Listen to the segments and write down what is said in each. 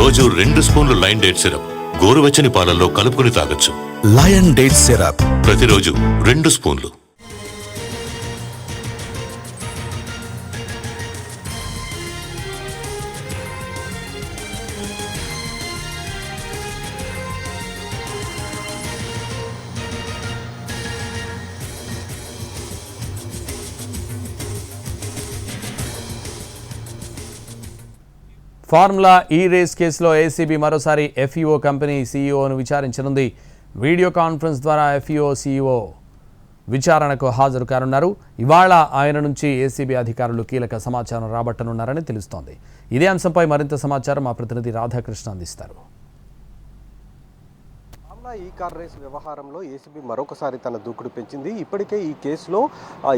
రోజు 2 స్పూన్లు lion date syrup గోరువెచ్చని పాలల్లో కలుపుకుని తాగొచ్చు. లయన్ డేట్ సిరప్ ప్రతిరోజు 2 స్పూన్లు. ఫార్ములా ఈ రేస్ కేసులో ఏసీబీ మరోసారి ఎఫ్ఈఓ కంపెనీ సీఈఓను విచారించనుంది. వీడియో కాన్ఫరెన్స్ ద్వారా ఎఫ్ఈఓ సీఈఓ విచారణకు హాజరు కానున్నారు. ఇవాళ ఆయన నుంచి ఏసీబీ అధికారులు కీలక సమాచారం రాబట్టనున్నారని తెలుస్తోంది. ఇదే అంశంపై మరింత సమాచారం మా ప్రతినిధి రాధాకృష్ణ అందిస్తారు. ఈ కార్ రేస్ వ్యవహారంలో ఏసీబీ మరొకసారి తన దూకుడు పెంచింది. ఇప్పటికే ఈ కేసులో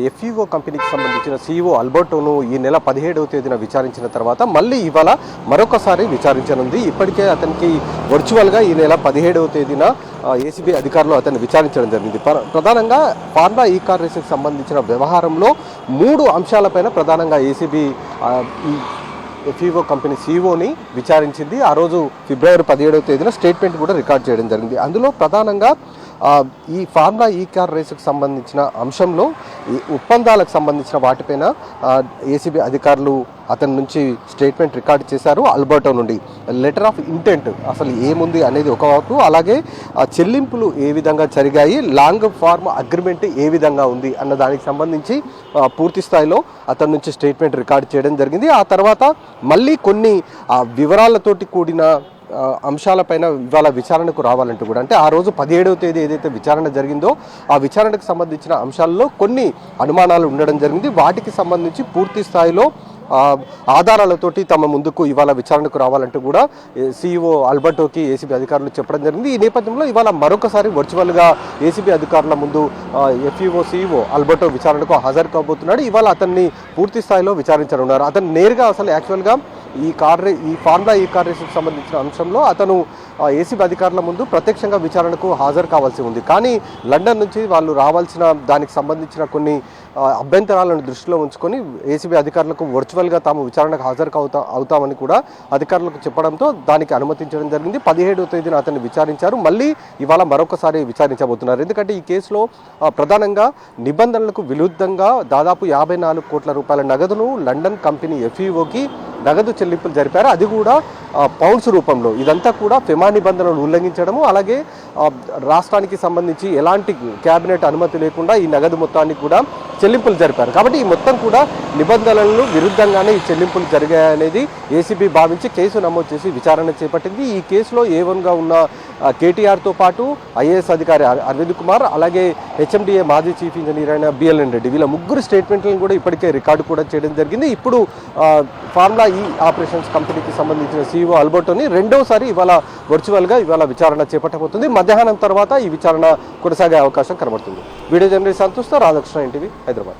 ఎఫ్ఈఓ కంపెనీకి సంబంధించిన సీఈఓ అల్బర్టోను ఈ నెల 17వ తేదీన విచారించిన తర్వాత మళ్ళీ ఇవాళ మరొకసారి విచారించనుంది. ఇప్పటికే అతనికి వర్చువల్గా ఈ నెల 17వ తేదీన ఏసీబీ అధికారులు అతన్ని విచారించడం జరిగింది. ప్రధానంగా ఫార్ములా ఈ కార్ రేస్కి సంబంధించిన వ్యవహారంలో 3 అంశాలపైన ప్రధానంగా ఏసీబీ ఎఫ్ఈఓ కంపెనీ సీఈఓని విచారించింది. ఆ రోజు ఫిబ్రవరి 17వ తేదీన స్టేట్మెంట్ కూడా రికార్డ్ చేయడం జరిగింది. అందులో ప్రధానంగా ఈ ఫార్ములా ఈ కార్ రేసుకు సంబంధించిన అంశంలో ఈ ఒప్పందాలకు సంబంధించిన వాటిపైన ఏసీబీ అధికారులు అతని నుంచి స్టేట్మెంట్ రికార్డ్ చేశారు. అల్బర్టో నుండి లెటర్ ఆఫ్ ఇంటెంట్ అసలు ఏముంది అనేది ఒక వైపు, అలాగే చెల్లింపులు ఏ విధంగా జరిగాయి, లాంగ్ ఫార్మ్ అగ్రిమెంట్ ఏ విధంగా ఉంది అన్న దానికి సంబంధించి పూర్తి స్థాయిలో అతని నుంచి స్టేట్మెంట్ రికార్డ్ చేయడం జరిగింది. ఆ తర్వాత మళ్ళీ కొన్ని వివరాలతోటి కూడిన అంశాలపైన ఇవాళ విచారణకు రావాలంటూ కూడా, అంటే ఆ రోజు 17వ తేదీ ఏదైతే విచారణ జరిగిందో ఆ విచారణకు సంబంధించిన అంశాల్లో కొన్ని అనుమానాలు ఉండడం జరిగింది. వాటికి సంబంధించి పూర్తి స్థాయిలో ఆధారాలతోటి తమ ముందుకు ఇవాళ విచారణకు రావాలంటూ కూడా సీఈఓ అల్బర్టోకి ఏసీబీ అధికారులు చెప్పడం జరిగింది. ఈ నేపథ్యంలో ఇవాళ మరొకసారి వర్చువల్గా ఏసీబీ అధికారుల ముందు ఎఫ్ఈఓ సీఈఓ అల్బర్టో విచారణకు హాజరు కాబోతున్నాడు. ఇవాళ అతన్ని పూర్తి స్థాయిలో విచారించనున్నారు. అతను నేరుగా అసలు యాక్చువల్గా ఈ ఫార్ములా ఈ కార్ రేసుకు సంబంధించిన అంశంలో అతను ఏసీబీ అధికారుల ముందు ప్రత్యక్షంగా విచారణకు హాజరు కావాల్సి ఉంది. కానీ లండన్ నుంచి వాళ్ళు రావాల్సిన దానికి సంబంధించిన కొన్ని అభ్యంతరాలను దృష్టిలో ఉంచుకొని ఏసీబీ అధికారులకు వర్చువల్గా తాము విచారణకు హాజరు అవుతామని కూడా అధికారులకు చెప్పడంతో దానికి అనుమతించడం జరిగింది. 17వ తేదీన అతన్ని విచారించారు. మళ్ళీ ఇవాళ మరొకసారి విచారించబోతున్నారు. ఎందుకంటే ఈ కేసులో ప్రధానంగా నిబంధనలకు విరుద్ధంగా దాదాపు 54 కోట్ల రూపాయల నగదును లండన్ కంపెనీ ఎఫ్ఈఓకి నగదు చెల్లింపులు జరిపారు. అది కూడా పౌండ్స్ రూపంలో. ఇదంతా కూడా ఫెమా నిబంధనలు ఉల్లంఘించడము, అలాగే రాష్ట్రానికి సంబంధించి ఎలాంటి క్యాబినెట్ అనుమతి లేకుండా ఈ నగదు మొత్తాన్ని కూడా చెల్లింపులు జరిపారు. కాబట్టి ఈ మొత్తం కూడా నిబంధనలకు విరుద్ధంగానే ఈ చెల్లింపులు జరిగాయనేది ఏసీబీ భావించి కేసు నమోదు చేసి విచారణ చేపట్టింది. ఈ కేసులో A1గా ఉన్న కేటీఆర్తో పాటు ఐఏఎస్ అధికారి అరవింద్ కుమార్, అలాగే హెచ్ఎండిఏ మాజీ చీఫ్ ఇంజనీర్ అయిన బిఎల్ఎన్ రెడ్డి, వీళ్ళ 3 స్టేట్మెంట్లను కూడా ఇప్పటికే రికార్డు కూడా చేయడం జరిగింది. ఇప్పుడు ఫార్ములా ఈ ఆపరేషన్స్ కంపెనీకి సంబంధించిన సీఈఓ అల్బర్టోని రెండోసారి ఇవాళ వర్చువల్గా ఇవాళ విచారణ చేపట్టబోతుంది. మధ్యాహ్నం తర్వాత ఈ విచారణ కొనసాగే అవకాశం కనబడుతుంది. వీడియో జర్నలిస్ట్ సంతోష్తో రాధాకృష్ణ, ఎన్టీవీ, హైదరాబాద్.